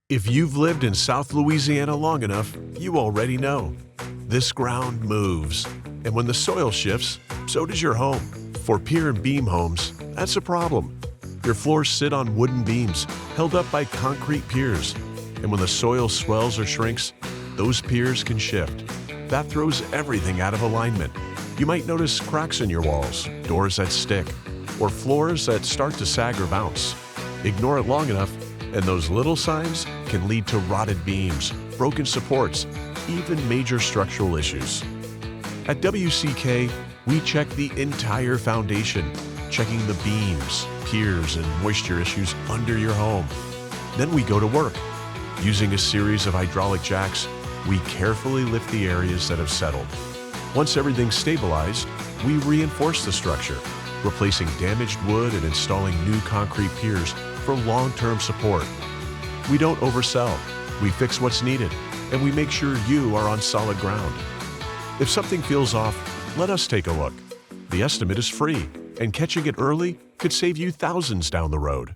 If you've lived in South Louisiana long enough, you already know. This ground moves, and when the soil shifts, so does your home. For pier and beam homes, that's a problem. Your floors sit on wooden beams held up by concrete piers, and when the soil swells or shrinks, those piers can shift. That throws everything out of alignment. You might notice cracks in your walls, doors that stick, or floors that start to sag or bounce. Ignore it long enough, and those little signs can lead to rotted beams, broken supports, even major structural issues. At WCK, we check the entire foundation, checking the beams, piers, and moisture issues under your home. Then we go to work. Using a series of hydraulic jacks, we carefully lift the areas that have settled. Once everything's stabilized, we reinforce the structure, replacing damaged wood and installing new concrete piers for long-term support. We don't oversell, we fix what's needed, and we make sure you are on solid ground. If something feels off, let us take a look. The estimate is free, and catching it early could save you thousands down the road.